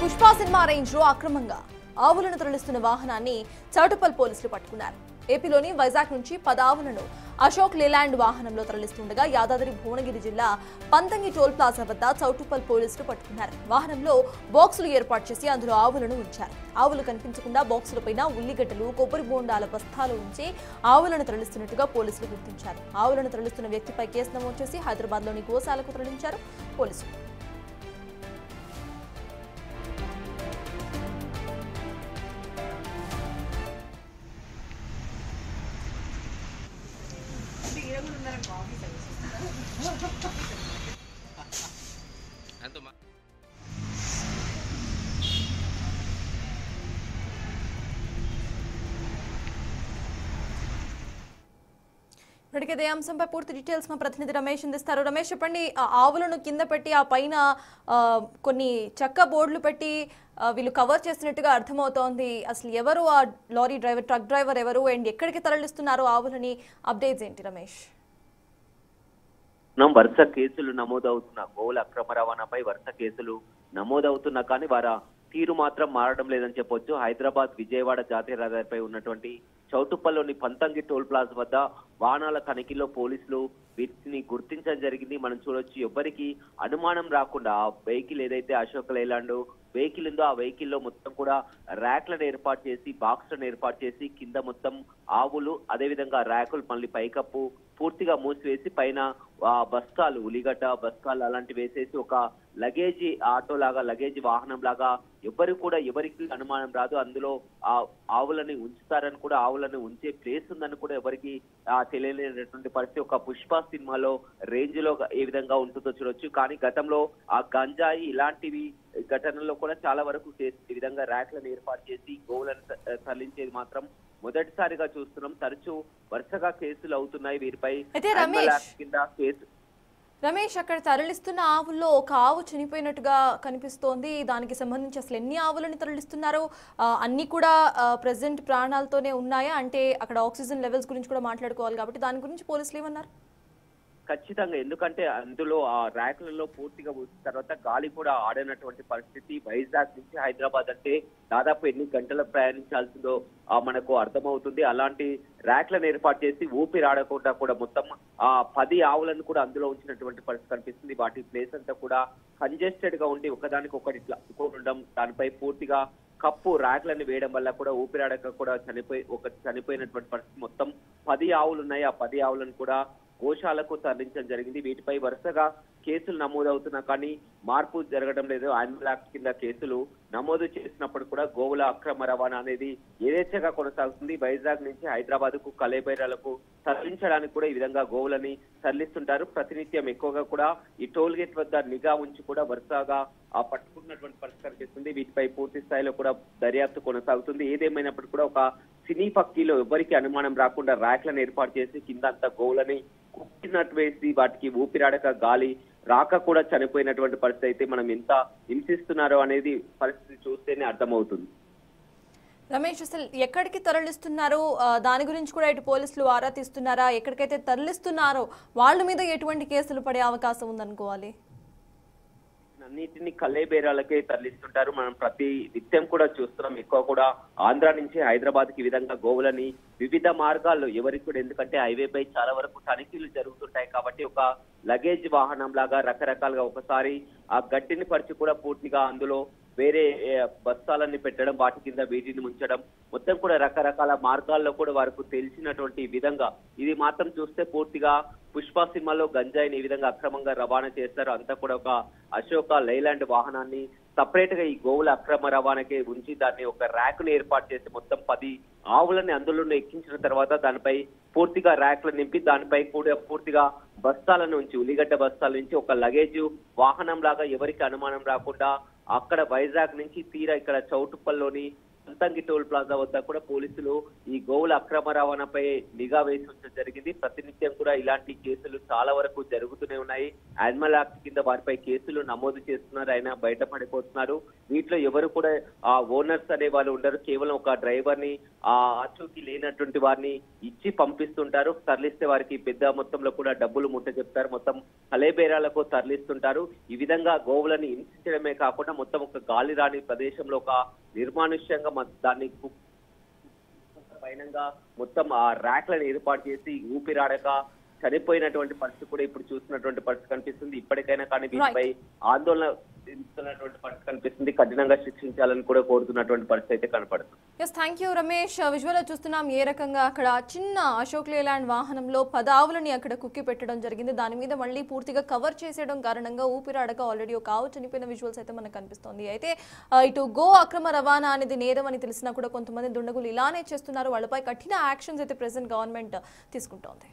Pushpa cinema range లో అక్రమంగా ఆవులను తరలిస్తున్న వాహనాన్ని చౌటుప్పల్ పోలీసులు పట్టుకున్నారు. ఏపీలోని వైజాగ్ నుంచి 10 ఆవులను అశోక్ లేలాండ్ వాహనంలో తరలిస్తుండగా యాదాద్రి భువనగిరి జిల్లా పంతంగి టోల్ ప్లాజా వద్ద చౌటుప్పల్ పోలీసులు పట్టుకున్నారు. వాహనంలో బాక్సులు ఏర్పాటు చేసి అందులో ఆవులను ఉంచారు. ఆవులు కనిపించకుండా బాక్సులపైన ఉల్లిగడ్డలు, కొబ్బరి బోండాల బస్తాలు ఉంచి ఆవులను తరలిస్తున్నట్టుగా పోలీసులు గుర్తించారు. ఆవులను తరలిస్తున్న వ్యక్తిపై కేసు నమోదు చేసి హైదరాబాద్లోని గోశాలకు తరలించారు పోలీసులు. ఇప్పటికే అంశంపై పూర్తి డీటెయిల్స్ మా ప్రతినిధి రమేష్ అందిస్తారు. రమేష్, చెప్పండి, ఆవులను కింద పెట్టి ఆ పైన కొన్ని చెక్క బోర్డులు పెట్టి వీళ్ళు కవర్ చేసినట్టుగా అర్థమవుతోంది. అసలు ఎవరు ఆ లారీ డ్రైవర్, ట్రక్ డ్రైవర్ ఎవరు, అండ్ ఎక్కడికి తరలిస్తున్నారు ఆవులని? అప్డేట్స్ ఏంటి రమేష్? వరుస కేసులు నమోదవుతున్న గోవుల అక్రమ రవాణాపై వరుస కేసులు నమోదవుతున్నా కానీ వారి తీరు మాత్రం మారడం లేదని చెప్పొచ్చు. హైదరాబాద్ విజయవాడ జాతీయ రహదారిపై ఉన్నటువంటి చౌటుప్పల్లోని పంతంగి టోల్ ప్లాజా వద్ద వాహనాల తనిఖీలో పోలీసులు వీటిని గుర్తించడం జరిగింది. మనం చూడొచ్చు, ఎవ్వరికి అనుమానం రాకుండా ఆ వెహికల్ ఏదైతే అశోక్ లేలాండ్ వెహికల్ ఉందో ఆ వెహికల్ లో మొత్తం కూడా ర్యాక్లను ఏర్పాటు చేసి, బాక్స్లను ఏర్పాటు చేసి కింద మొత్తం ఆవులు, అదేవిధంగా ర్యాకులు మళ్ళీ పైకప్పు పూర్తిగా మూసివేసి పైన బస్తాలు, ఉల్లిగడ్డ బస్తాలు అలాంటివి వేసేసి ఒక లగేజీ ఆటో లాగా, లగేజీ వాహనం లాగా ఎవరికి అనుమానం రాదు. అందులో ఆ ఆవులని ఉంచుతారని కూడా, ఆవులను ఉంచే ప్లేస్ ఉందని కూడా ఎవరికి తెలియలేనటువంటి పరిస్థితి. ఒక పుష్ప సినిమాలో రేంజ్ లో ఏ విధంగా ఉంటుందో చూడొచ్చు. కానీ గతంలో ఆ గంజాయి ఇలాంటివి ఘటనలో కూడా చాలా వరకు ఈ విధంగా ర్యాక్లను ఏర్పాటు చేసి గోవులను తరలించేది మాత్రం మొదటిసారిగా చూస్తున్నాం. తరచూ వరుసగా కేసులు అవుతున్నాయి వీరిపై. కింద కేసు రమేష్, అక్కడ తరలిస్తున్న ఆవుల్లో ఒక ఆవు చనిపోయినట్టుగా కనిపిస్తోంది. దానికి సంబంధించి అసలు ఎన్ని ఆవులను తరలిస్తున్నారు? అన్ని కూడా ప్రెసెంట్ ప్రాణాలతోనే ఉన్నాయా? అంటే అక్కడ ఆక్సిజన్ లెవెల్స్ గురించి కూడా మాట్లాడుకోవాలి కాబట్టి దాని గురించి పోలీసులు ఏమన్నారు? ఖచ్చితంగా, ఎందుకంటే అందులో ఆ ర్యాక్లలో పూర్తిగా వచ్చిన తర్వాత గాలి కూడా ఆడనటువంటి పరిస్థితి. వైజాగ్ నుంచి హైదరాబాద్ అంటే దాదాపు ఎన్ని గంటలు ప్రయాణించాల్సిందో మనకు అర్థమవుతుంది. అలాంటి ర్యాక్లను ఏర్పాటు చేసి ఊపిరాడకుండా కూడా మొత్తం 10 ఆవులను కూడా అందులో ఉంచినటువంటి పరిస్థితి కనిపిస్తుంది. వాటి ప్లేస్ అంతా కూడా కంజెస్టెడ్ గా ఉండి ఒకదానికి ఒకటి ఇట్లా ఉండడం, దానిపై పూర్తిగా కప్పు ర్యాక్లను వేయడం వల్ల కూడా ఊపిరాడక కూడా చనిపోయినటువంటి పరిస్థితి. మొత్తం 10 ఆవులు ఉన్నాయి. ఆ 10 ఆవులను కూడా గోశాలకు తరలించడం జరిగింది. వీటిపై వరుసగా కేసులు నమోదవుతున్నా కానీ మార్పు జరగడం లేదు. యానిమల్ యాక్ట్ కింద కేసులు నమోదు చేసినప్పుడు కూడా గోవుల అక్రమ రవాణా అనేది యథేచ్ఛగా కొనసాగుతుంది. వైజాగ్ నుంచి హైదరాబాద్ కు కలేబైరాలకు తరలించడానికి కూడా ఈ విధంగా గోవులని తరలిస్తుంటారు. ప్రతినిత్యం ఎక్కువగా కూడా ఈ టోల్ గేట్ వద్ద నిఘా ఉంచి కూడా వరుసగా పట్టుకున్నటువంటి పరిస్థితి కనిపిస్తుంది. వీటిపై పూర్తి స్థాయిలో కూడా దర్యాప్తు కొనసాగుతుంది. ఏదేమైనప్పటికీ కూడా ఒక సినీ పక్కీలో ఎవరికి అనుమానం రాకుండా ర్యాక్లను ఏర్పాటు చేసి కింద అంతా గోవులని కుట్టినట్టు వేసి వాటికి ఊపిరాడక గాలి రాక కూడా చనిపోయినటువంటి పరిస్థితి అయితే మనం ఎంత హింసిస్తున్నారో అనేది పరిస్థితి చూస్తేనే అర్థమవుతుంది. రమేష్, అసలు ఎక్కడికి తరలిస్తున్నారు? దాని గురించి కూడా ఇటు పోలీసులు ఆరా తీస్తున్నారా? ఎక్కడికైతే తరలిస్తున్నారో వాళ్ళ మీద ఎటువంటి కేసులు పడే అవకాశం ఉందనుకోవాలి? అన్నిటిని కల్లేబేరాలకే తరలిస్తుంటారు. మనం ప్రతి నిత్యం కూడా చూస్తున్నాం. ఎక్కువ కూడా ఆంధ్ర నుంచి హైదరాబాద్ కి విధంగా గోవులని వివిధ మార్గాల్లో ఎవరికి కూడా, ఎందుకంటే హైవేపై చాలా వరకు తనిఖీలు జరుగుతుంటాయి కాబట్టి ఒక లగేజ్ వాహనం లాగా రకరకాలుగా ఒకసారి ఆ గడ్డిని పరిచి కూడా పూర్తిగా అందులో వేరే బస్తాలన్నీ పెట్టడం, వాటి కింద వీటిని ముంచడం, మొత్తం కూడా రకరకాల మార్గాల్లో కూడా వారికి తెలిసినటువంటి విధంగా ఇది మాత్రం చూస్తే పూర్తిగా పుష్ప సినిమాలో గంజాయిని ఈ విధంగా అక్రమంగా రవాణా చేస్తారు. అంతా కూడా ఒక అశోక లైలాండ్ వాహనాన్ని సపరేట్ గా ఈ గోవుల అక్రమ రవాణాకి ఉంచి దాన్ని ఒక ర్యాక్ ను ఏర్పాటు చేసి మొత్తం 10 ఆవులని అందులో ఎక్కించిన తర్వాత దానిపై పూర్తిగా ర్యాక్లు నింపి దానిపై కూడా పూర్తిగా బస్తాలను ఉంచి, ఉల్లిగడ్డ బస్తాల నుంచి ఒక లగేజ్ వాహనం లాగా ఎవరికి అనుమానం రాకుండా అక్కడ వైజాగ్ నుంచి తీరా ఇక్కడ చౌటుప్పల్లోని సంతంగి టోల్ ప్లాజా వద్ద కూడా పోలీసులు ఈ గోవుల అక్రమ రవాణాపై నిఘా వేసి ఉంచడం జరిగింది. ప్రతినిత్యం కూడా ఇలాంటి కేసులు చాలా వరకు జరుగుతూనే ఉన్నాయి. యానిమల్ యాక్ట్ కింద వారిపై కేసులు నమోదు చేస్తున్నారు, అయినా బయటపడిపోతున్నారు. వీటిలో ఎవరు కూడా ఆ ఓనర్స్ అనే వాళ్ళు ఉండరు. కేవలం ఒక డ్రైవర్ ని ఆ ఆచూకీ లేనటువంటి వారిని ఇచ్చి పంపిస్తుంటారు. తరలిస్తే వారికి పెద్ద మొత్తంలో కూడా డబ్బులు ముట్ట చెప్తారు. మొత్తం కలేబేరాలకు తరలిస్తుంటారు. ఈ విధంగా గోవులను హింసించడమే కాకుండా మొత్తం ఒక గాలి రాని ప్రదేశంలో ఒక నిర్మానుష్యంగా దాన్ని పైనంగా మొత్తం ఆ ర్యాక్లను ఏర్పాటు చేసి ఊపిరాడక చనిపోయినటువంటి పరిస్థితి కూడా ఇప్పుడు చూస్తున్నటువంటి పరిస్థితి కనిపిస్తుంది. ఇప్పటికైనా కానీ వీటిపై ఆందోళన చెందుతున్నటువంటి పరిస్థితి కనిపిస్తుంది. కఠినంగా శిక్షించాలని కూడా కోరుతున్నటువంటి పరిస్థితి అయితే కనపడుతుంది. Thank you Ramesh. విజువల్ చూస్తున్నాం ఏ రకంగా అక్కడ చిన్న అశోక్ లేలాండ్ వాహనంలో 10 ఆవులని అక్కడ కుక్కి పెట్టడం జరిగింది. దాని మీద మళ్ళీ పూర్తిగా కవర్ చేసేయడం కారణంగా ఊపిరాడక ఆల్రెడీ ఒక ఆవు చనిపోయిన విజువల్స్ అయితే మనకు కనిపిస్తోంది. అయితే ఇటు గో అక్రమ రవాణా అనేది నేరం అని తెలిసినా కూడా కొంతమంది దుండగులు ఇలానే చేస్తున్నారు. వాళ్ళపై కఠిన యాక్షన్స్ అయితే ప్రెసెంట్ గవర్నమెంట్ తీసుకుంటోంది.